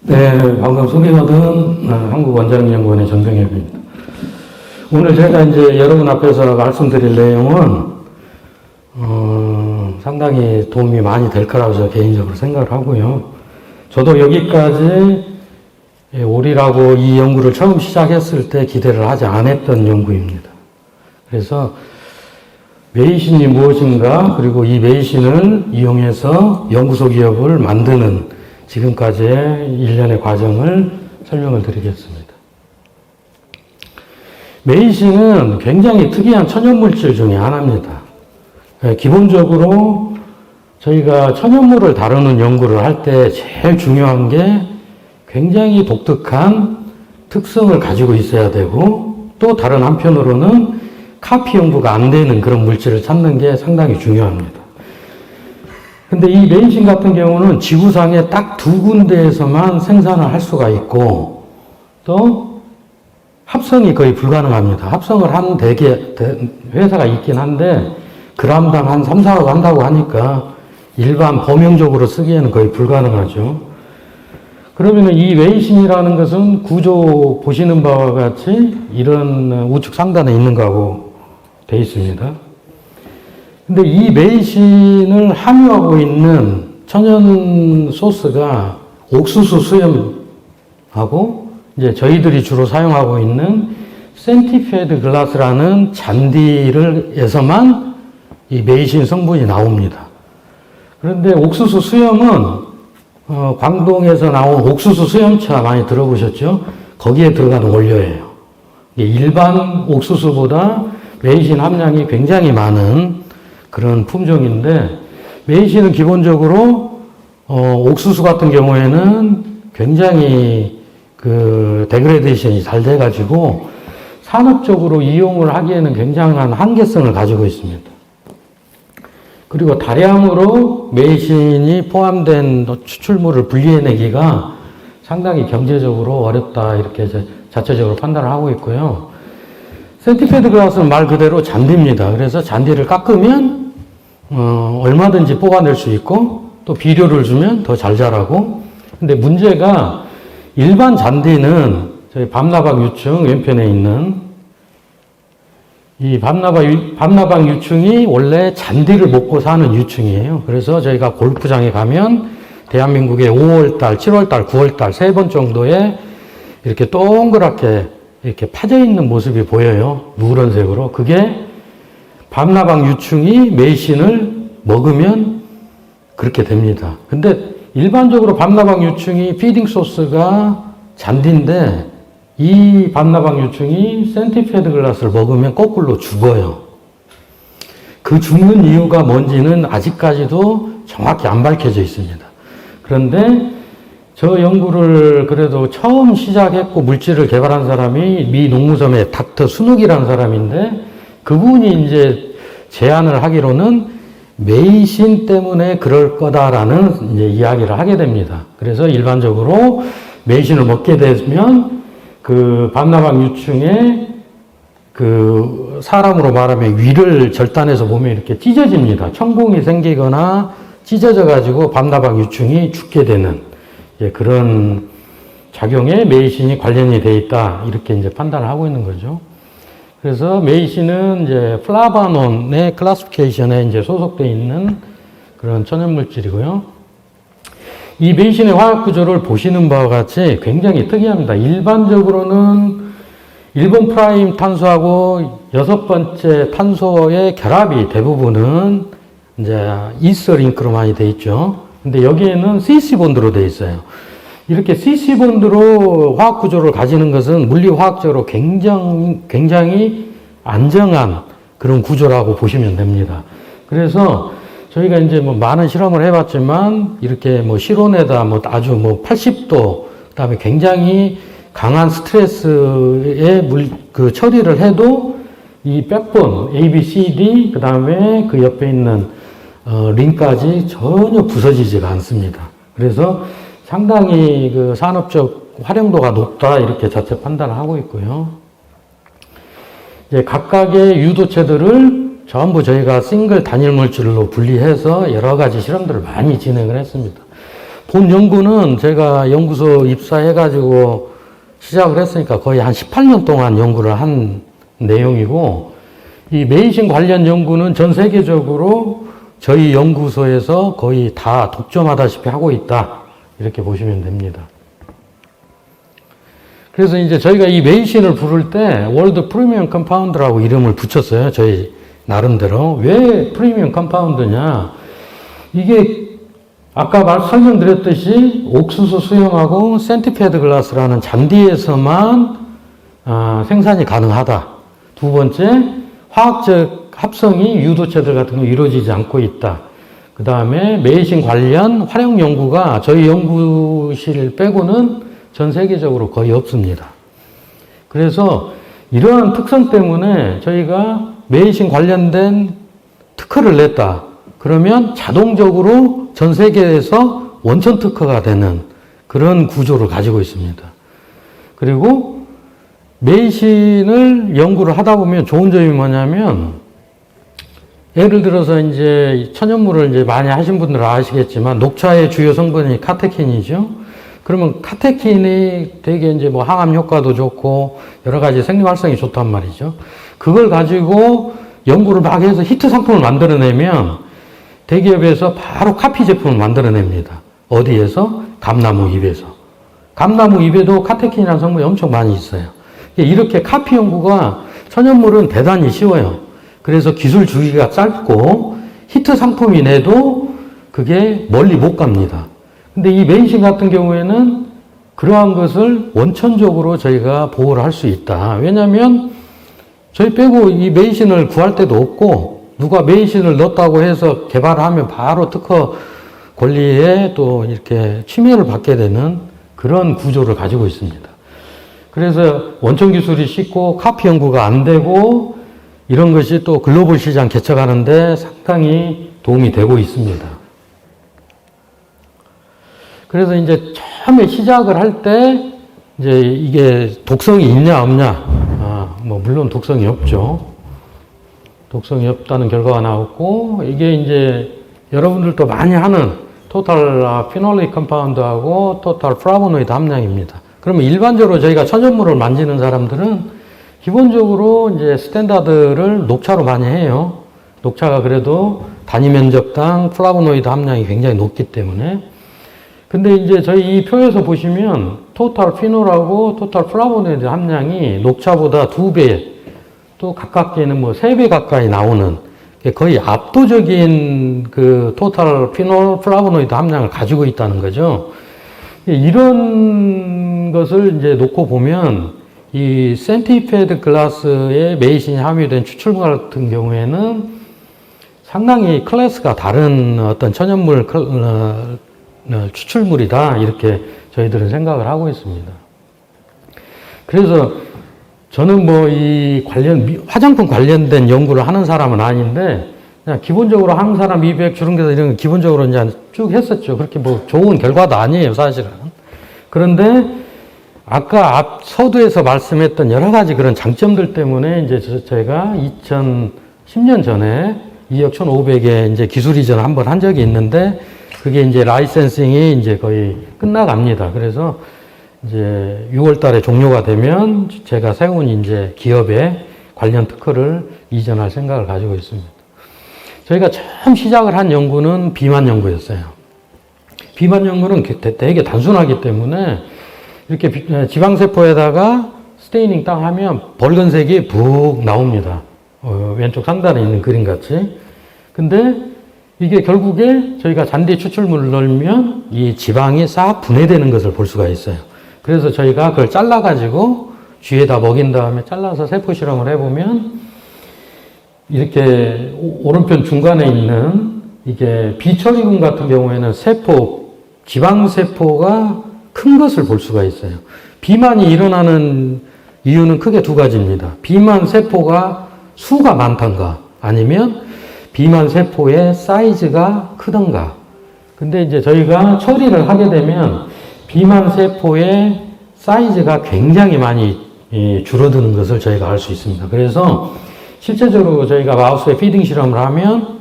네, 방금 소개받은 한국원자력연구원의 전병엽입니다. 오늘 제가 이제 여러분 앞에서 말씀드릴 내용은 상당히 도움이 많이 될 거라고 저 개인적으로 생각을 하고요. 저도 여기까지 오리라고 이 연구를 처음 시작했을 때 기대를 하지 않았던 연구입니다. 그래서 메이신이 무엇인가, 그리고 이 메이신을 이용해서 연구소 기업을 만드는 지금까지의 일련의 과정을 설명을 드리겠습니다. 메이신은 굉장히 특이한 천연물질 중에 하나입니다. 기본적으로 저희가 천연물을 다루는 연구를 할 때 제일 중요한 게 굉장히 독특한 특성을 가지고 있어야 되고, 또 다른 한편으로는 카피 연구가 안 되는 그런 물질을 찾는 게 상당히 중요합니다. 근데 이 메이신 같은 경우는 지구상에 딱 두 군데에서만 생산을 할 수가 있고, 또 합성이 거의 불가능합니다. 합성을 한 회사가 있긴 한데 그람당 한 3, 4억 한다고 하니까 일반 범용적으로 쓰기에는 거의 불가능하죠. 그러면 이 메이신이라는 것은 구조 보시는 바와 같이 이런 우측 상단에 있는 거하고 되어 있습니다. 근데 이 메이신을 함유하고 있는 천연 소스가 옥수수 수염하고 이제 저희들이 주로 사용하고 있는 센티페드 글라스라는 잔디에서만 이 메이신 성분이 나옵니다. 그런데 옥수수 수염은 광동에서 나온 옥수수 수염차 많이 들어보셨죠? 거기에 들어가는 원료예요. 일반 옥수수보다 메이신 함량이 굉장히 많은 그런 품종인데, 메이신은 기본적으로 옥수수 같은 경우에는 굉장히 데그레데이션이 잘 돼가지고 산업적으로 이용을 하기에는 굉장한 한계성을 가지고 있습니다. 그리고 다량으로 메이신이 포함된 추출물을 분리해내기가 상당히 경제적으로 어렵다, 이렇게 자체적으로 판단을 하고 있고요. 센티페드 글라스는 말 그대로 잔디입니다. 그래서 잔디를 깎으면 얼마든지 뽑아낼 수 있고, 또 비료를 주면 더 잘 자라고. 근데 문제가 일반 잔디는 저희 밤나방 유충 왼편에 있는 이 밤나방 유충이 원래 잔디를 먹고 사는 유충이에요. 그래서 저희가 골프장에 가면 대한민국의 5월달, 7월달, 9월달 3번 정도에 이렇게 동그랗게 이렇게 파져 있는 모습이 보여요. 누런색으로. 그게 밤나방 유충이 메이신을 먹으면 그렇게 됩니다. 근데 일반적으로 밤나방 유충이 피딩 소스가 잔디인데, 이 밤나방 유충이 센티페드 글라스를 먹으면 거꾸로 죽어요. 그 죽는 이유가 뭔지는 아직까지도 정확히 안 밝혀져 있습니다. 그런데 저 연구를 그래도 처음 시작했고 물질을 개발한 사람이 미 농무섬의 닥터 순욱이라는 사람인데, 그분이 이제 제안을 하기로는 메이신 때문에 그럴 거다라는 이제 이야기를 하게 됩니다. 그래서 일반적으로 메이신을 먹게 되면 그 밤나방 유충의 사람으로 말하면 위를 절단해서 보면 이렇게 찢어집니다. 천공이 생기거나 찢어져 가지고 밤나방 유충이 죽게 되는 그런 작용에 메이신이 관련이 돼 있다, 이렇게 이제 판단을 하고 있는 거죠. 그래서 메이신은 이제 플라바논의 클래시피케이션에 이제 소속되어 있는 그런 천연물질이고요. 이 메이신의 화학 구조를 보시는 바와 같이 굉장히 특이합니다. 일반적으로는 1번 프라임 탄소하고 6번째 탄소의 결합이 대부분은 이제 이스 링크로 많이 되어 있죠. 근데 여기에는 CC 본드로 되어 있어요. 이렇게 CC 본드로 화학 구조를 가지는 것은 물리화학적으로 굉장히 안정한 그런 구조라고 보시면 됩니다. 그래서 저희가 이제 많은 실험을 해봤지만, 이렇게 실온에다 아주 80도, 그 다음에 굉장히 강한 스트레스에 처리를 해도 이 백본, A, B, C, D, 그 다음에 그 옆에 있는 링까지 전혀 부서지지가 않습니다. 그래서 상당히 산업적 활용도가 높다, 이렇게 자체 판단을 하고 있고요. 이제 각각의 유도체들을 전부 저희가 싱글 단일 물질로 분리해서 여러 가지 실험들을 많이 진행을 했습니다. 본 연구는 제가 연구소 입사해가지고 시작을 했으니까 거의 한 18년 동안 연구를 한 내용이고, 이 메이신 관련 연구는 전 세계적으로 저희 연구소에서 거의 다 독점하다시피 하고 있다. 이렇게 보시면 됩니다. 그래서 이제 저희가 이 메이신을 부를 때 월드 프리미엄 컴파운드라고 이름을 붙였어요. 저희 나름대로. 왜 프리미엄 컴파운드냐? 이게 아까 설명드렸듯이 옥수수 수염하고 센티패드 글라스라는 잔디에서만 생산이 가능하다. 두 번째, 화학적 합성이 유도체들 같은 거 이루어지지 않고 있다. 그 다음에 메이신 관련 활용 연구가 저희 연구실 빼고는 전 세계적으로 거의 없습니다. 그래서 이러한 특성 때문에 저희가 메이신 관련된 특허를 냈다. 그러면 자동적으로 전 세계에서 원천 특허가 되는 그런 구조를 가지고 있습니다. 그리고 메이신을 연구를 하다 보면 좋은 점이 뭐냐면, 예를 들어서 이제 천연물을 이제 많이 하신 분들은 아시겠지만 녹차의 주요 성분이 카테킨이죠. 그러면 카테킨이 되게 이제 뭐 항암 효과도 좋고 여러 가지 생리 활성이 좋단 말이죠. 그걸 가지고 연구를 막 해서 히트 상품을 만들어내면 대기업에서 바로 카피 제품을 만들어냅니다. 어디에서? 감나무 잎에서. 감나무 잎에도 카테킨이라는 성분이 엄청 많이 있어요. 이렇게 카피 연구가 천연물은 대단히 쉬워요. 그래서 기술 주기가 짧고 히트 상품이 내도 그게 멀리 못 갑니다. 근데 이 메이신 같은 경우에는 그러한 것을 원천적으로 저희가 보호를 할 수 있다. 왜냐하면 저희 빼고 이 메이신을 구할 데도 없고, 누가 메이신을 넣었다고 해서 개발을 하면 바로 특허 권리에 또 이렇게 침해를 받게 되는 그런 구조를 가지고 있습니다. 그래서 원천 기술이 쉽고 카피 연구가 안 되고 이런 것이 또 글로벌 시장 개척하는데 상당히 도움이 되고 있습니다. 그래서 이제 처음에 시작을 할 때 이제 이게 독성이 있냐 없냐, 뭐 물론 독성이 없죠. 독성이 없다는 결과가 나왔고, 이게 이제 여러분들도 많이 하는 토탈 피놀릭 컴파운드하고 토탈 플라보노이드 함량입니다. 그러면 일반적으로 저희가 천연물을 만지는 사람들은 기본적으로 이제 스탠다드를 녹차로 많이 해요. 녹차가 그래도 단위 면적당 플라보노이드 함량이 굉장히 높기 때문에. 근데 이제 저희 이 표에서 보시면 토탈 피놀하고 토탈 플라보노이드 함량이 녹차보다 2배, 또 가깝게는 뭐 3배 가까이 나오는 거의 압도적인 그 토탈 피놀 플라보노이드 함량을 가지고 있다는 거죠. 이런 것을 이제 놓고 보면 이 센티패드 글라스에 메이신이 함유된 추출물 같은 경우에는 상당히 클래스가 다른 어떤 천연물 추출물이다, 이렇게 저희들은 생각을 하고 있습니다. 그래서 저는 뭐 이 화장품 관련된 연구를 하는 사람은 아닌데, 그냥 기본적으로 항산화, 미백, 주름개선 이런 거 기본적으로 이제 쭉 했었죠. 그렇게 뭐 좋은 결과도 아니에요, 사실은. 그런데 아까 앞 서두에서 말씀했던 여러 가지 그런 장점들 때문에 이제 저희가 2010년 전에 2억 1,500에 이제 기술 이전을 한번 한 적이 있는데, 그게 이제 라이센싱이 이제 거의 끝나갑니다. 그래서 이제 6월 달에 종료가 되면 제가 세운 이제 기업에 관련 특허를 이전할 생각을 가지고 있습니다. 저희가 처음 시작을 한 연구는 비만 연구였어요. 비만 연구는 되게 단순하기 때문에 이렇게 지방세포에다가 스테이닝 딱 하면 붉은색이 푹 나옵니다. 왼쪽 상단에 있는 그림 같이. 근데 이게 결국에 저희가 잔디 추출물을 넣으면 이 지방이 싹 분해되는 것을 볼 수가 있어요. 그래서 저희가 그걸 잘라가지고 쥐에다 먹인 다음에 잘라서 세포 실험을 해보면 이렇게 오른편 중간에 있는 이게 비처리균 같은 경우에는 지방세포가 큰 것을 볼 수가 있어요. 비만이 일어나는 이유는 크게 두 가지입니다. 비만 세포가 수가 많던가, 아니면 비만 세포의 사이즈가 크던가. 근데 이제 저희가 처리를 하게 되면 비만 세포의 사이즈가 굉장히 많이 줄어드는 것을 저희가 알 수 있습니다. 그래서 실제적으로 저희가 마우스에 피딩 실험을 하면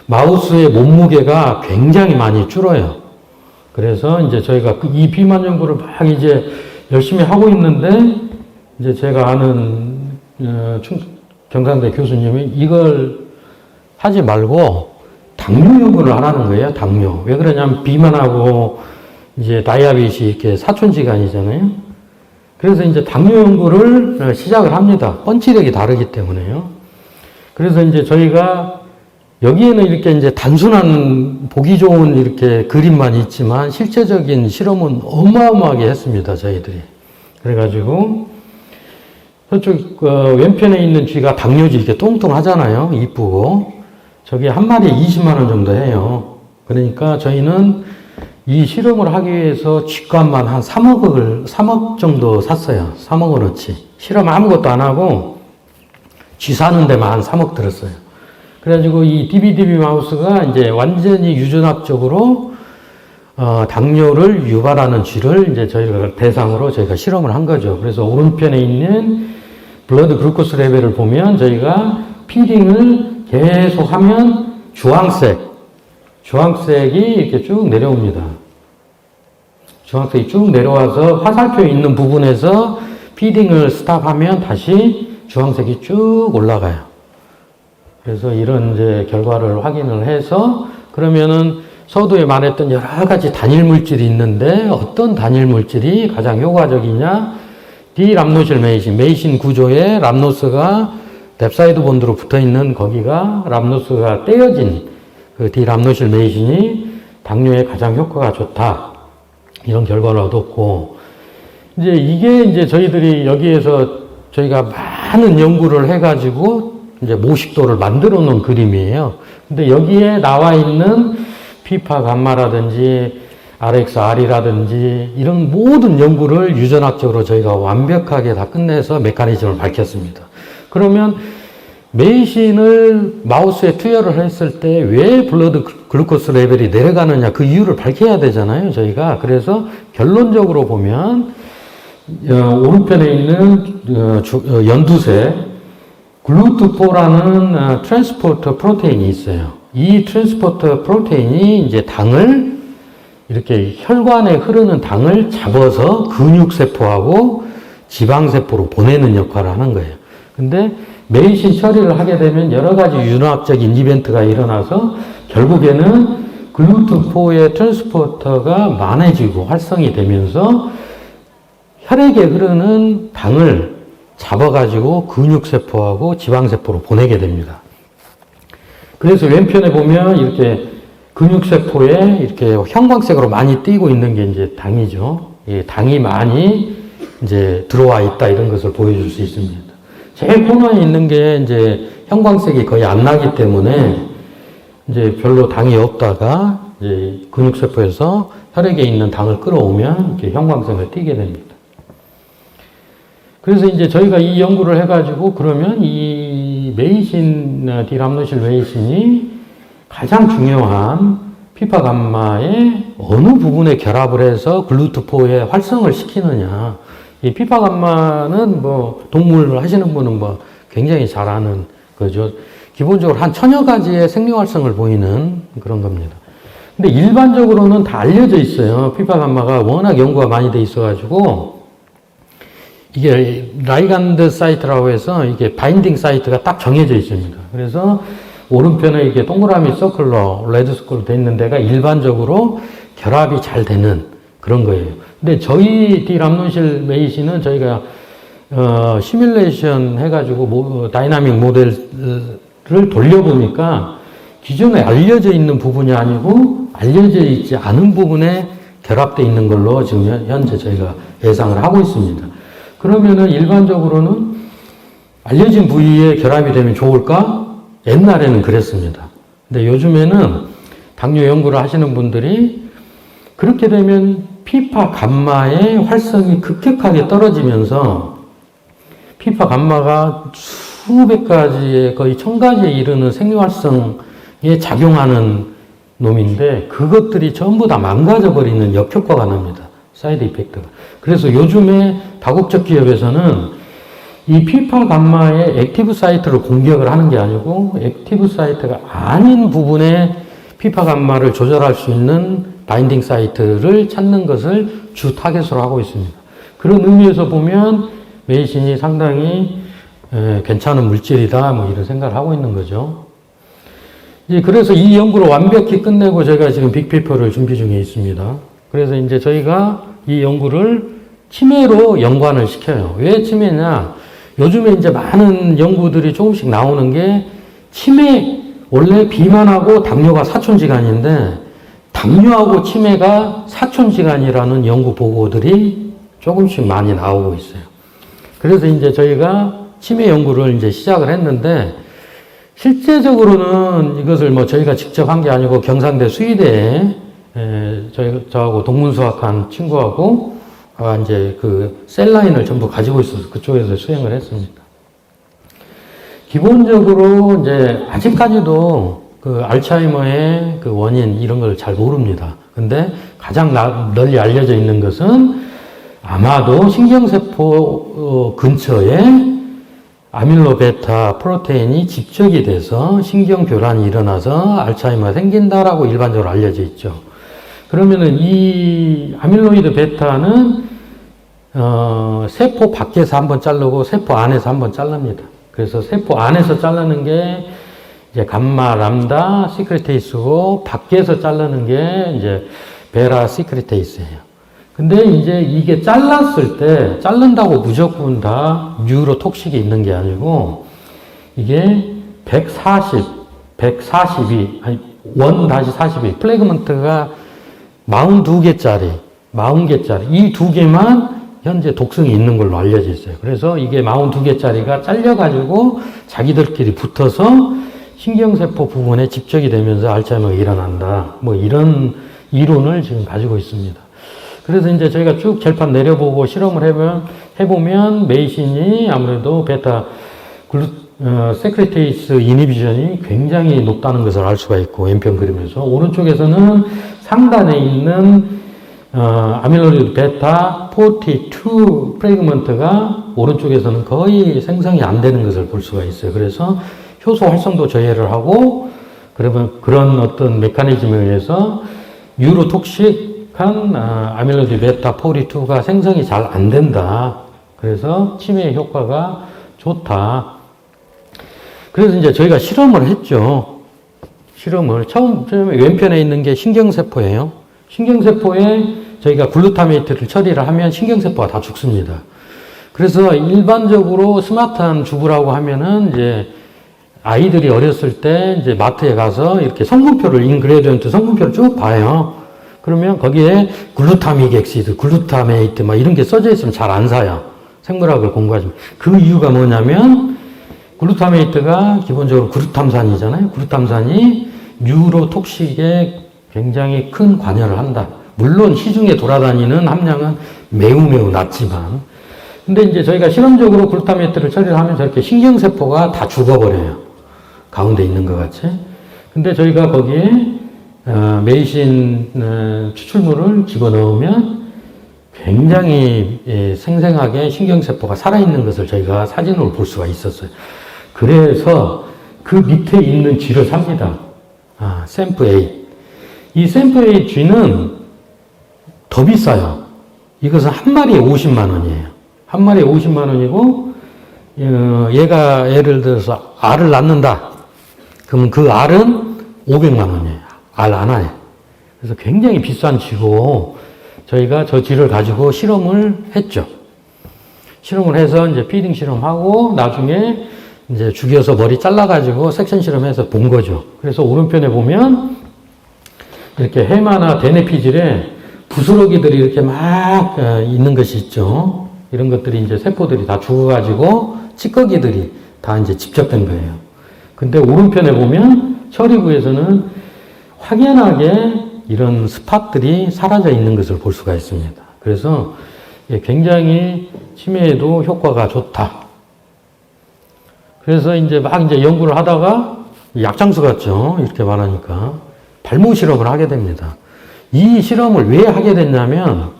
마우스의 몸무게가 굉장히 많이 줄어요. 그래서 이제 저희가 이 비만 연구를 막 이제 열심히 하고 있는데, 이제 제가 아는 경상대 교수님이 이걸 하지 말고 당뇨 연구를 하라는 거예요, 당뇨. 왜 그러냐면 비만하고 이제 다이아빗이 이렇게 사촌지간이잖아요. 그래서 이제 당뇨 연구를 시작을 합니다. 펀치력이 다르기 때문에요. 그래서 이제 저희가 여기에는 이렇게 이제 단순한 보기 좋은 이렇게 그림만 있지만 실제적인 실험은 어마어마하게 했습니다, 저희들이. 그래가지고 저쪽 왼편에 있는 쥐가 당뇨쥐 이렇게 뚱뚱하잖아요, 이쁘고. 저게 한 마리에 20만 원 정도 해요. 그러니까 저희는 이 실험을 하기 위해서 쥐값만 한 3억 정도 샀어요. 3억 원어치. 실험 아무것도 안 하고 쥐 사는 데만 한 3억 들었어요. 그래가지고 이 DBDB 마우스가 이제 완전히 유전학적으로 당뇨를 유발하는 쥐를 이제 저희가 대상으로 저희가 실험을 한 거죠. 그래서 오른편에 있는 블러드 글루코스 레벨을 보면 저희가 피딩을 계속 하면 주황색이 이렇게 쭉 내려옵니다. 주황색이 쭉 내려와서 화살표 있는 부분에서 피딩을 스탑하면 다시 주황색이 쭉 올라가요. 그래서 이런 이제 결과를 확인을 해서 그러면은 서두에 말했던 여러 가지 단일 물질이 있는데 어떤 단일 물질이 가장 효과적이냐? 디람노실 메이신 구조에 람노스가 뎁사이드 본드로 붙어 있는 거기가 람노스가 떼어진 그 디람노실 메이신이 당뇨에 가장 효과가 좋다. 이런 결과를 얻었고, 이제 이게 이제 저희들이 여기에서 저희가 많은 연구를 해가지고 이제 모식도를 만들어 놓은 그림이에요. 근데 여기에 나와 있는 피파 감마라든지 RXR이라든지 이런 모든 연구를 유전학적으로 저희가 완벽하게 다 끝내서 메커니즘을 밝혔습니다. 그러면 메이신을 마우스에 투여를 했을 때 왜 블러드 글루코스 레벨이 내려가느냐 그 이유를 밝혀야 되잖아요, 저희가. 그래서 결론적으로 보면 오른편에 있는 연두색 글루트4라는 트랜스포터 프로테인이 있어요. 이 트랜스포터 프로테인이 이제 당을 이렇게 혈관에 흐르는 당을 잡아서 근육세포하고 지방세포로 보내는 역할을 하는 거예요. 근데 메이신 처리를 하게 되면 여러 가지 유전학적인 이벤트가 일어나서 결국에는 글루트4의 트랜스포터가 만해지고 활성이 되면서 혈액에 흐르는 당을 잡아가지고 근육세포하고 지방세포로 보내게 됩니다. 그래서 왼편에 보면 이렇게 근육세포에 이렇게 형광색으로 많이 띄고 있는 게 이제 당이죠. 이 당이 많이 이제 들어와 있다 이런 것을 보여줄 수 있습니다. 제일 코너에 있는 게 이제 형광색이 거의 안 나기 때문에 이제 별로 당이 없다가 이제 근육세포에서 혈액에 있는 당을 끌어오면 이렇게 형광색을 띠게 됩니다. 그래서 이제 저희가 이 연구를 해가지고 그러면 이 메이신, 디람노실 메이신이 가장 중요한 피파 감마의 어느 부분에 결합을 해서 글루트4의 활성을 시키느냐. 이 피파 감마는 뭐 동물 하시는 분은 뭐 굉장히 잘 아는 거죠. 기본적으로 한 1000여 가지의 생명 활성을 보이는 그런 겁니다. 근데 일반적으로는 다 알려져 있어요. 피파 감마가 워낙 연구가 많이 돼 있어가지고 이게 라이간드 사이트라고 해서 이게 바인딩 사이트가 딱 정해져 있습니다. 그래서 오른편에 이게 동그라미 서클로 레드 스쿨로 돼 있는 데가 일반적으로 결합이 잘 되는 그런 거예요. 근데 저희 디람노실 메이신은 저희가 시뮬레이션 해가지고 다이나믹 모델을 돌려보니까 기존에 알려져 있는 부분이 아니고 알려져 있지 않은 부분에 결합되어 있는 걸로 지금 현재 저희가 예상을 하고 있습니다. 그러면은 일반적으로는 알려진 부위에 결합이 되면 좋을까? 옛날에는 그랬습니다. 근데 요즘에는 당뇨 연구를 하시는 분들이 그렇게 되면 피파 감마의 활성이 급격하게 떨어지면서 피파 감마가 수백 가지의 거의 1000가지에 이르는 생리활성에 작용하는 놈인데 그것들이 전부 다 망가져버리는 역효과가 납니다. 사이드 이펙트가. 그래서 요즘에 다국적 기업에서는 이 피파 감마의 액티브 사이트를 공격을 하는 게 아니고 액티브 사이트가 아닌 부분에 피파 감마를 조절할 수 있는 바인딩 사이트를 찾는 것을 주 타겟으로 하고 있습니다. 그런 의미에서 보면 메이신이 상당히 괜찮은 물질이다, 뭐 이런 생각을 하고 있는 거죠. 이제 그래서 이 연구를 완벽히 끝내고 제가 지금 빅페이퍼를 준비 중에 있습니다. 그래서 이제 저희가 이 연구를 치매로 연관을 시켜요. 왜 치매냐? 요즘에 이제 많은 연구들이 조금씩 나오는 게 치매, 원래 비만하고 당뇨가 사촌지간인데 당뇨하고 치매가 사촌지간이라는 연구 보고들이 조금씩 많이 나오고 있어요. 그래서 이제 저희가 치매 연구를 이제 시작을 했는데 실제적으로는 이것을 뭐 저희가 직접 한 게 아니고 경상대 수의대에 저하고 동문수학한 친구하고 이제 그 셀라인을 전부 가지고 있어서 그쪽에서 수행을 했습니다. 기본적으로 이제 아직까지도 그 알츠하이머의 그 원인 이런 걸 잘 모릅니다. 근데 가장 널리 알려져 있는 것은 아마도 신경세포 근처에 아밀로베타 프로테인이 집적이 돼서 신경교란이 일어나서 알츠하이머가 생긴다라고 일반적으로 알려져 있죠. 그러면은 이 아밀로이드 베타는 세포 밖에서 한번 자르고 세포 안에서 한번 자릅니다. 그래서 세포 안에서 자르는 게 이제 감마 람다 시크리테이스고 밖에서 자르는 게 이제 베라 시크리테이스예요. 근데 이제 이게 잘랐을 때 자른다고 무조건 다 뉴로톡식이 있는 게 아니고 이게 140, 142, 아니 1-42 플래그먼트가 42개짜리, 40개짜리 이 두 개만 현재 독성이 있는 걸로 알려져 있어요. 그래서 이게 42개짜리가 잘려가지고 자기들끼리 붙어서 신경세포 부분에 집적이 되면서 알츠하이머가 일어난다. 뭐 이런 이론을 지금 가지고 있습니다. 그래서 이제 저희가 쭉 결판 내려보고 실험을 해보면 메이신이 아무래도 베타 세크리테이스 이니비션이 굉장히 높다는 것을 알 수가 있고 왼편 그림에서 오른쪽에서는 상단에 있는 아밀로이드 베타 42 프래그먼트가 오른쪽에서는 거의 생성이 안 되는 것을 볼 수가 있어요. 그래서 효소 활성도 저해를 하고 그러면 그런 어떤 메커니즘에 의해서 뉴로톡식한 아밀로이드 베타 42가 생성이 잘 안 된다. 그래서 치매 효과가 좋다. 그래서 이제 저희가 실험을 했죠. 처음에 왼편에 있는 게 신경세포예요. 신경세포에 저희가 글루타메이트를 처리를 하면 신경세포가 다 죽습니다. 그래서 일반적으로 스마트한 주부라고 하면은 이제 아이들이 어렸을 때 이제 마트에 가서 이렇게 성분표를, 인그레디언트 성분표를 쭉 봐요. 그러면 거기에 글루타믹 엑시드, 글루타메이트 막 이런 게 써져 있으면 잘 안 사요. 생물학을 공부하시면. 그 이유가 뭐냐면 글루타메이트가 기본적으로 글루탐산이잖아요. 글루탐산이 뉴로톡식에 굉장히 큰 관여를 한다. 물론 시중에 돌아다니는 함량은 매우 낮지만. 근데 이제 저희가 실험적으로 글루타메이트를 처리를 하면 저렇게 신경세포가 다 죽어버려요. 가운데 있는 것 같이. 근데 저희가 거기에 메이신 추출물을 집어넣으면 굉장히 생생하게 신경세포가 살아있는 것을 저희가 사진으로 볼 수가 있었어요. 그래서 그 밑에 있는 쥐를 삽니다. 샘프 A. 이 샘프 A 쥐는 더 비싸요. 이것은 한 마리에 50만 원이에요. 한 마리에 50만 원이고, 얘가 예를 들어서 알을 낳는다. 그러면 그 알은 500만 원이에요. 알 하나에. 그래서 굉장히 비싼 쥐고, 저희가 저 쥐를 가지고 실험을 했죠. 실험을 해서 이제 피딩 실험하고, 나중에 이제 죽여서 머리 잘라가지고 섹션 실험해서 본 거죠. 그래서 오른편에 보면, 이렇게 해마나 대뇌피질에 부스러기들이 이렇게 막 있는 것이 있죠. 이런 것들이 이제 세포들이 다 죽어가지고 찌꺼기들이 다 이제 집적된 거예요. 근데 오른편에 보면 처리부에서는 확연하게 이런 스팟들이 사라져 있는 것을 볼 수가 있습니다. 그래서 굉장히 치매에도 효과가 좋다. 그래서 이제 막 이제 연구를 하다가 약장수 같죠. 이렇게 말하니까 발모 실험을 하게 됩니다. 이 실험을 왜 하게 됐냐면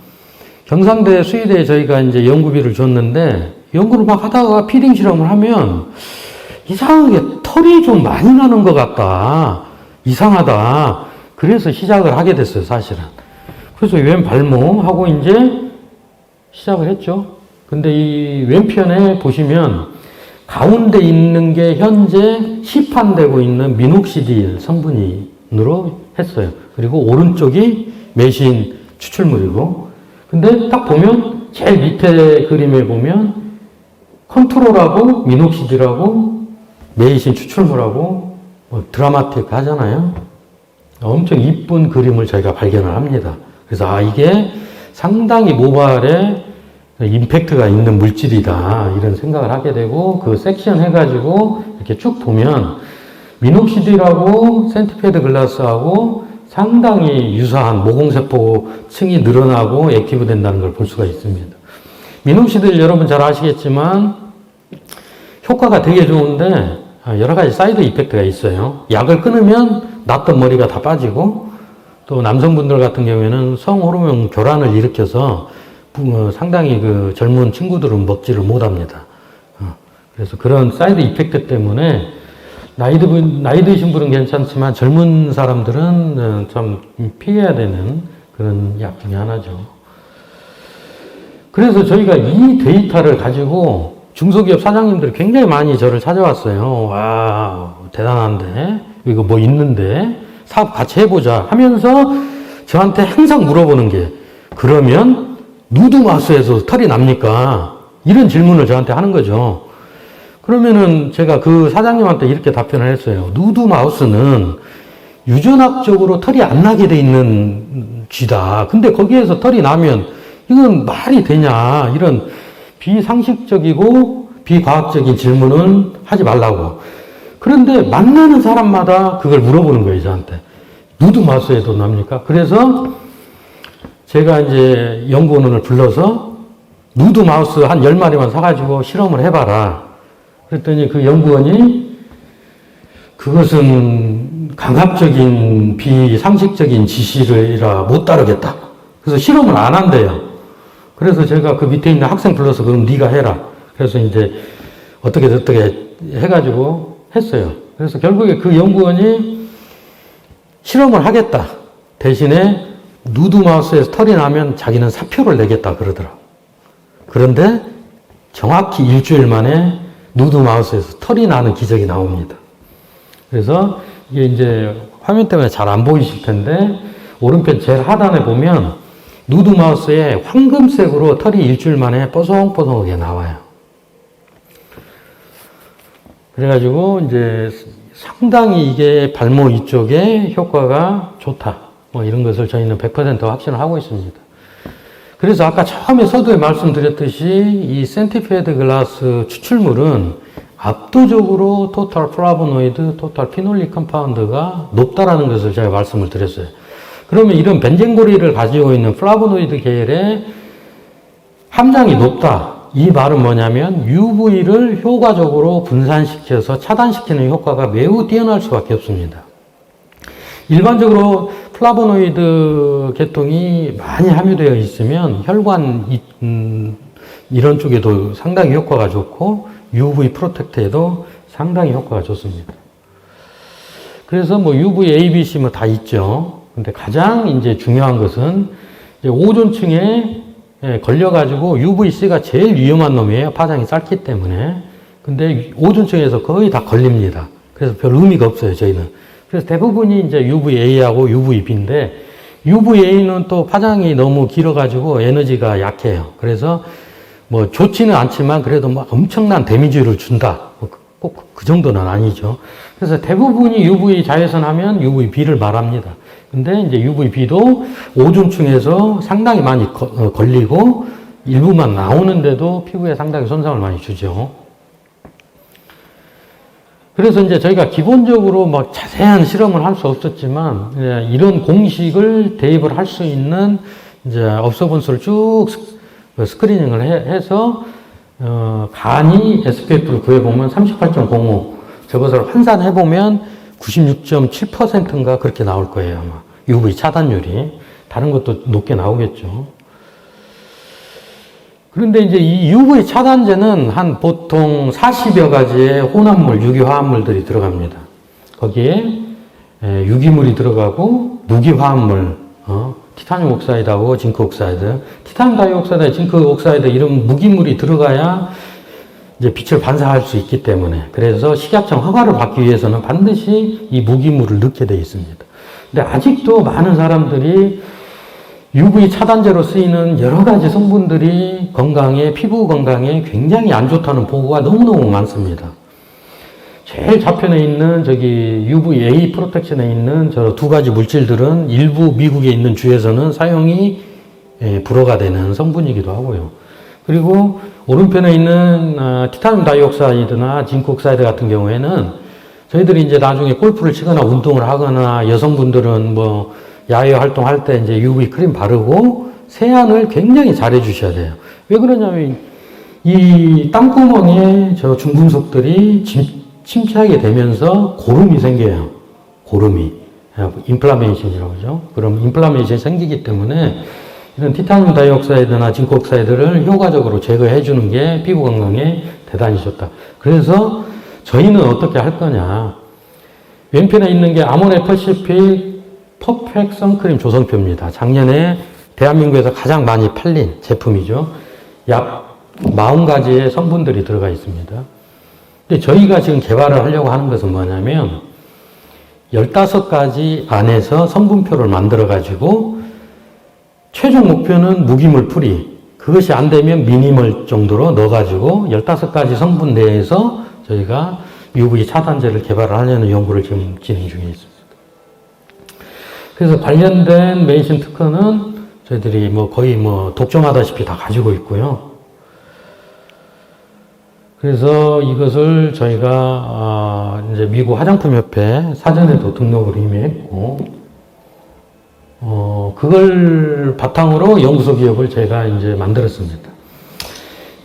경상대 수의대에 저희가 이제 연구비를 줬는데 연구를 막 하다가 피딩 실험을 하면 이상하게 털이 좀 많이 나는 것 같다. 이상하다. 그래서 시작을 하게 됐어요, 사실은. 그래서 왼 발모하고 이제 시작을 했죠. 근데 이 왼편에 보시면 가운데 있는 게 현재 시판되고 있는 미녹시딜 성분으로 했어요. 그리고 오른쪽이 매신 추출물이고, 근데 딱 보면 제일 밑에 그림에 보면 컨트롤하고 미녹시딜하고 매신 추출물하고 뭐 드라마틱 하잖아요. 엄청 이쁜 그림을 저희가 발견을 합니다. 그래서 이게 상당히 모발에 임팩트가 있는 물질이다 이런 생각을 하게 되고, 그 섹션 해가지고 이렇게 쭉 보면 미녹시딜하고 센티페드 글라스하고 상당히 유사한 모공세포층이 늘어나고 액티브 된다는 걸 볼 수가 있습니다. 미녹시딜 여러분 잘 아시겠지만 효과가 되게 좋은데 여러 가지 사이드 이펙트가 있어요. 약을 끊으면 났던 머리가 다 빠지고, 또 남성분들 같은 경우에는 성호르몬 교란을 일으켜서 상당히 그 젊은 친구들은 먹지를 못합니다. 그래서 그런 사이드 이펙트 때문에 나이 드신 분은 괜찮지만 젊은 사람들은 좀 피해야 되는 그런 약 중에 하나죠. 그래서 저희가 이 데이터를 가지고 중소기업 사장님들이 굉장히 많이 저를 찾아왔어요. 와, 대단한데? 이거 뭐 있는데? 사업 같이 해보자 하면서 저한테 항상 물어보는 게, 그러면 누드마우스에서 털이 납니까? 이런 질문을 저한테 하는 거죠. 그러면은 제가 그 사장님한테 이렇게 답변을 했어요. 누드마우스는 유전학적으로 털이 안 나게 돼 있는 쥐다. 근데 거기에서 털이 나면 이건 말이 되냐. 이런 비상식적이고 비과학적인 질문은 하지 말라고. 그런데 만나는 사람마다 그걸 물어보는 거예요, 저한테. 누드마우스에도 납니까? 그래서 제가 이제 연구원을 불러서 누드마우스 한 10마리만 사가지고 실험을 해봐라. 그랬더니 그 연구원이 그것은 강압적인 비상식적인 지시라 못 따르겠다. 그래서 실험을 안 한대요. 그래서 제가 그 밑에 있는 학생 불러서 그럼 네가 해라. 그래서 이제 어떻게 해가지고 했어요. 그래서 결국에 그 연구원이 실험을 하겠다. 대신에 누드마우스에서 털이 나면 자기는 사표를 내겠다 그러더라고. 그런데 정확히 일주일 만에 누드마우스에서 털이 나는 기적이 나옵니다. 그래서 이게 이제 화면 때문에 잘 안 보이실 텐데, 오른편 제일 하단에 보면 누드마우스에 황금색으로 털이 일주일 만에 뽀송뽀송하게 나와요. 그래가지고 이제 상당히 이게 발모 이쪽에 효과가 좋다. 뭐 이런 것을 저희는 100% 확신을 하고 있습니다. 그래서 아까 처음에 서두에 말씀드렸듯이 이 센티페드 글라스 추출물은 압도적으로 토탈 플라보노이드, 토탈 피놀릭 컴파운드가 높다라는 것을 제가 말씀을 드렸어요. 그러면 이런 벤젠고리를 가지고 있는 플라보노이드 계열의 함량이 높다. 이 말은 뭐냐면 UV를 효과적으로 분산시켜서 차단시키는 효과가 매우 뛰어날 수밖에 없습니다. 일반적으로 플라보노이드 계통이 많이 함유되어 있으면 혈관 이런 쪽에도 상당히 효과가 좋고 UV 프로텍트에도 상당히 효과가 좋습니다. 그래서 뭐 UV, A, B, C 뭐 다 있죠. 근데 가장 이제 중요한 것은 이제 오존층에 걸려가지고 UVC가 제일 위험한 놈이에요. 파장이 짧기 때문에. 근데 오존층에서 거의 다 걸립니다. 그래서 별 의미가 없어요, 저희는. 그래서 대부분이 이제 UVA하고 UVB인데, UVA는 또 파장이 너무 길어가지고 에너지가 약해요. 그래서 뭐 좋지는 않지만 그래도 막 엄청난 데미지를 준다. 꼭 그 정도는 아니죠. 그래서 대부분이 UV 자외선 하면 UVB를 말합니다. 근데 이제 UVB도 오존층에서 상당히 많이 걸리고 일부만 나오는데도 피부에 상당히 손상을 많이 주죠. 그래서 이제 저희가 기본적으로 막 자세한 실험을 할 수 없었지만 이런 공식을 대입을 할 수 있는 이제 업소본수를 쭉 스크리닝을 해서 간이 SPF를 구해보면 38.05 저것을 환산해보면 96.7%인가 그렇게 나올 거예요, 아마. UV 차단율이. 다른 것도 높게 나오겠죠. 그런데 이제 이 UV 차단제는 한 보통 40여 가지의 혼합물, 유기화합물들이 들어갑니다. 거기에 유기물이 들어가고 무기 화합물, 티타늄 옥사이드하고 징크 옥사이드, 티타늄 다이옥사이드, 징크 옥사이드 이런 무기물이 들어가야 이제 빛을 반사할 수 있기 때문에, 그래서 식약청 허가를 받기 위해서는 반드시 이 무기물을 넣게 되어 있습니다. 근데 아직도 많은 사람들이 UV 차단제로 쓰이는 여러 가지 성분들이 건강에, 피부 건강에 굉장히 안 좋다는 보고가 너무너무 많습니다. 제일 좌편에 있는 저기 UVA 프로텍션에 있는 저 두 가지 물질들은 일부 미국에 있는 주에서는 사용이 불허가 되는 성분이기도 하고요. 그리고 오른편에 있는 티타늄 다이옥사이드나 징크 옥사이드 같은 경우에는 저희들이 이제 나중에 골프를 치거나 운동을 하거나 여성분들은 뭐 야외 활동할 때 이제 UV 크림 바르고 세안을 굉장히 잘 해주셔야 돼요. 왜 그러냐면 이 땀구멍에 저 중금속들이 침투하게 되면서 고름이 생겨요. 고름이. 인플라메이션이라고 하죠. 그럼 인플라메이션이 생기기 때문에 이런 티타늄 다이옥사이드나 징크 옥사이드를 효과적으로 제거해 주는 게 피부 건강에 대단히 좋다. 그래서 저희는 어떻게 할 거냐. 왼편에 있는 게 아모레 퍼시픽 퍼펙트 선크림 조성표입니다. 작년에 대한민국에서 가장 많이 팔린 제품이죠. 약 40가지의 성분들이 들어가 있습니다. 근데 저희가 지금 개발을 하려고 하는 것은 뭐냐면 15가지 안에서 성분표를 만들어 가지고 최종 목표는 무기물 프리, 그것이 안 되면 미니멀 정도로 넣어 가지고 15가지 성분 내에서 저희가 UV 차단제를 개발을 하려는 연구를 지금 진행 중에 있습니다. 그래서 관련된 메이신 특허는 저희들이 뭐 거의 뭐 독점하다시피 다 가지고 있고요. 그래서 이것을 저희가 이제 미국 화장품협회 사전에도 등록을 이미 했고, 그걸 바탕으로 연구소 기업을 제가 이제 만들었습니다.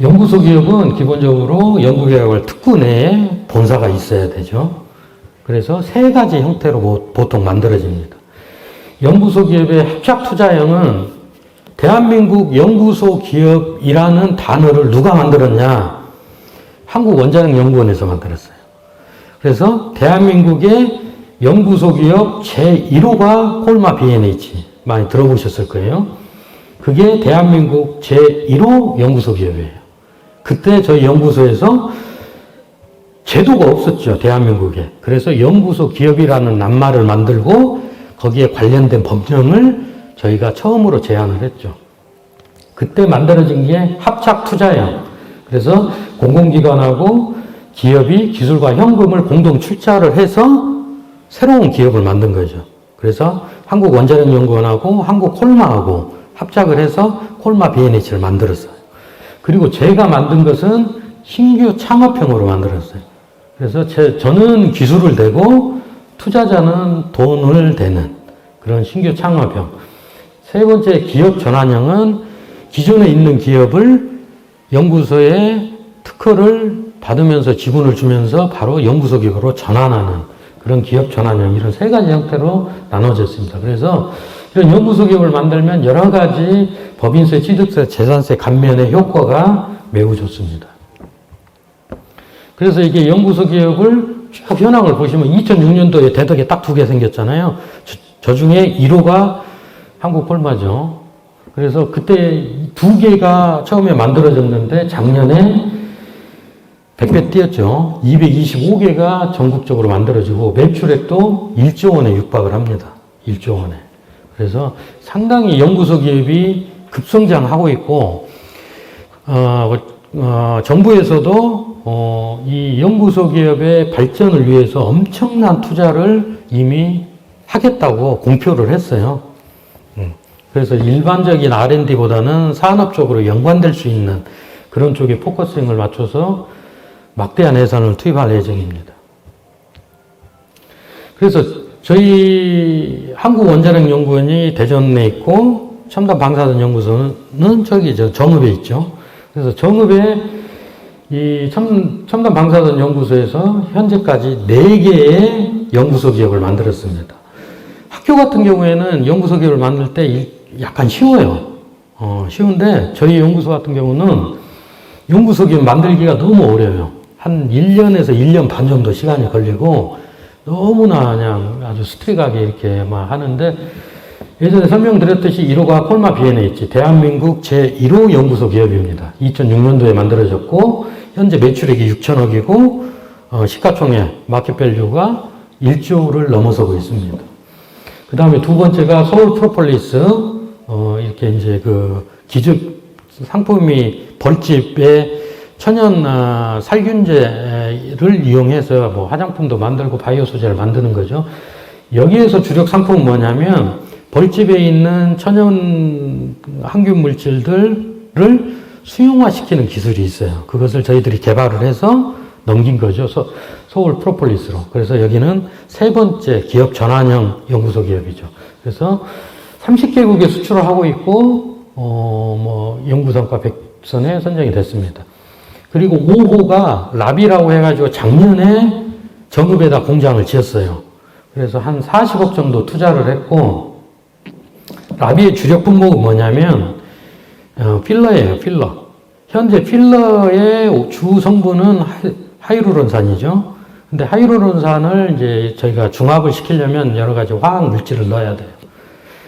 연구소 기업은 기본적으로 연구개발을 특구 내에 본사가 있어야 되죠. 그래서 3가지 형태로 보통 만들어집니다. 연구소 기업의 합작 투자형은 대한민국 연구소 기업이라는 단어를 누가 만들었냐? 한국원자력연구원에서 만들었어요. 그래서 대한민국의 연구소 기업 제1호가 콜마 B&H 많이 들어보셨을 거예요. 그게 대한민국 제1호 연구소 기업이에요. 그때 저희 연구소에서 제도가 없었죠, 대한민국에. 그래서 연구소 기업이라는 낱말을 만들고 거기에 관련된 법령을 저희가 처음으로 제안을 했죠. 그때 만들어진 게 합작 투자형. 그래서 공공기관하고 기업이 기술과 현금을 공동 출자를 해서 새로운 기업을 만든 거죠. 그래서 한국원자력연구원하고 한국콜마하고 합작을 해서 콜마 B&H를 만들었어요. 그리고 제가 만든 것은 신규 창업형으로 만들었어요. 그래서 저는 기술을 대고 투자자는 돈을 대는 그런 신규 창업형. 세 번째 기업 전환형은 기존에 있는 기업을 연구소에 특허를 받으면서 지분을 주면서 바로 연구소 기업으로 전환하는 그런 기업 전환형, 이런 3가지 형태로 나눠졌습니다. 그래서 이런 연구소 기업을 만들면 여러 가지 법인세, 취득세, 재산세 감면의 효과가 매우 좋습니다. 그래서 이게 연구소 기업을 쭉 현황을 보시면 2006년도에 대덕에 딱 2개 생겼잖아요. 저 중에 1호가 한국콜마죠. 그래서 그때 2개가 처음에 만들어졌는데 작년에 100배 뛰었죠. 225개가 전국적으로 만들어지고 매출액도 1조 원에 육박을 합니다. 1조 원에. 그래서 상당히 연구소 기업이 급성장하고 있고, 정부에서도 이 연구소 기업의 발전을 위해서 엄청난 투자를 이미 하겠다고 공표를 했어요. 그래서 일반적인 R&D보다는 산업 쪽으로 연관될 수 있는 그런 쪽에 포커싱을 맞춰서 막대한 예산을 투입할 예정입니다. 그래서 저희 한국원자력연구원이 대전에 있고 첨단 방사선 연구소는 저기 정읍에 있죠. 그래서 정읍에 이 첨단 방사선 연구소에서 현재까지 4개의 연구소 기업을 만들었습니다. 학교 같은 경우에는 연구소 기업을 만들 때 약간 쉬워요. 쉬운데 저희 연구소 같은 경우는 연구소 기업 만들기가 너무 어려워요. 한 1년에서 1년 반 정도 시간이 걸리고 너무나 그냥 아주 스트릭하게 이렇게 막 하는데, 예전에 설명드렸듯이 1호가 콜마 BNH, 대한민국 제1호 연구소 기업입니다. 2006년도에 만들어졌고, 현재 매출액이 6천억이고, 시가총액, 마켓밸류가 1조를 넘어서고 있습니다. 그 다음에 두 번째가 서울 프로폴리스, 이렇게 이제 그 기즙 상품이 벌집에 천연 살균제를 이용해서 뭐 화장품도 만들고 바이오 소재를 만드는 거죠. 여기에서 주력 상품은 뭐냐면 벌집에 있는 천연 항균 물질들을 수용화시키는 기술이 있어요. 그것을 저희들이 개발을 해서 넘긴 거죠. 서울 프로폴리스로. 그래서 여기는 세 번째 기업 전환형 연구소 기업이죠. 그래서 30개국에 수출을 하고 있고, 연구성과 100선에 선정이 됐습니다. 그리고 5호가 라비라고 해가지고 작년에 정읍에다 공장을 지었어요. 그래서 한 40억 정도 투자를 했고, 라비의 주력 품목은 뭐냐면, 필러예요, 필러. 현재 필러의 주 성분은 하이루론산이죠. 근데 하이루론산을 이제 저희가 중합을 시키려면 여러 가지 화학 물질을 넣어야 돼요.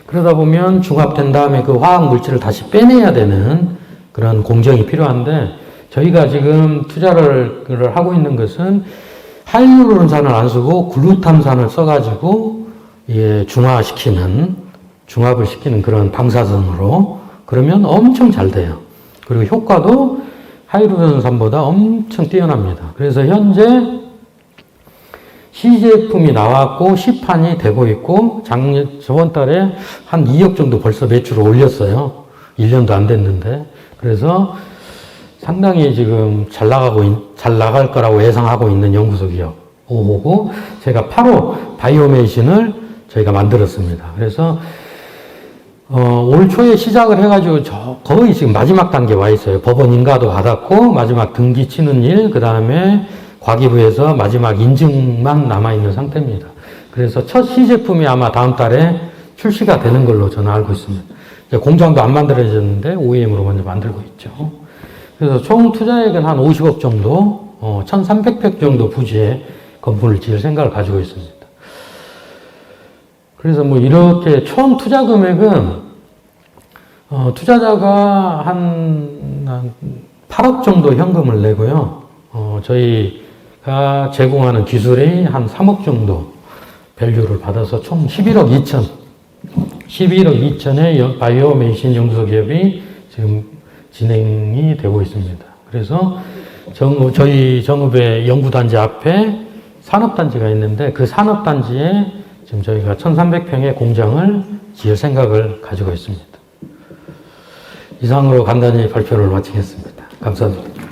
그러다 보면 중합된 다음에 그 화학 물질을 다시 빼내야 되는 그런 공정이 필요한데, 저희가 지금 투자를 하고 있는 것은 하이루론산을 안 쓰고 글루탐산을 써가지고 중합을 시키는 그런 방사선으로, 그러면 엄청 잘 돼요. 그리고 효과도 하이루론산보다 엄청 뛰어납니다. 그래서 현재 시제품이 나왔고 시판이 되고 있고, 저번 달에 한 2억 정도 벌써 매출을 올렸어요. 1년도 안 됐는데. 그래서 상당히 지금 잘 나갈 거라고 예상하고 있는 연구소 기업 5호고, 제가 8호 바이오메이신을 저희가 만들었습니다. 그래서 올 초에 시작을 해가지고 거의 지금 마지막 단계 와 있어요. 법원 인가도 받았고, 마지막 등기 치는 일, 그 다음에 과기부에서 마지막 인증만 남아있는 상태입니다. 그래서 첫 시제품이 아마 다음 달에 출시가 되는 걸로 저는 알고 있습니다. 공장도 안 만들어졌는데 OEM으로 먼저 만들고 있죠. 그래서 총 투자액은 한 50억 정도, 1,300평 정도 부지에 건물을 지을 생각을 가지고 있습니다. 그래서 뭐 이렇게 총 투자 금액은, 투자자가 한 8억 정도 현금을 내고요. 저희가 제공하는 기술이 한 3억 정도 밸류를 받아서 총 11억 2천의 바이오메이신 연구소 기업이 지금 진행이 되고 있습니다. 그래서 저희 정읍의 연구단지 앞에 산업단지가 있는데, 그 산업단지에 지금 저희가 1,300평의 공장을 지을 생각을 가지고 있습니다. 이상으로 간단히 발표를 마치겠습니다. 감사합니다.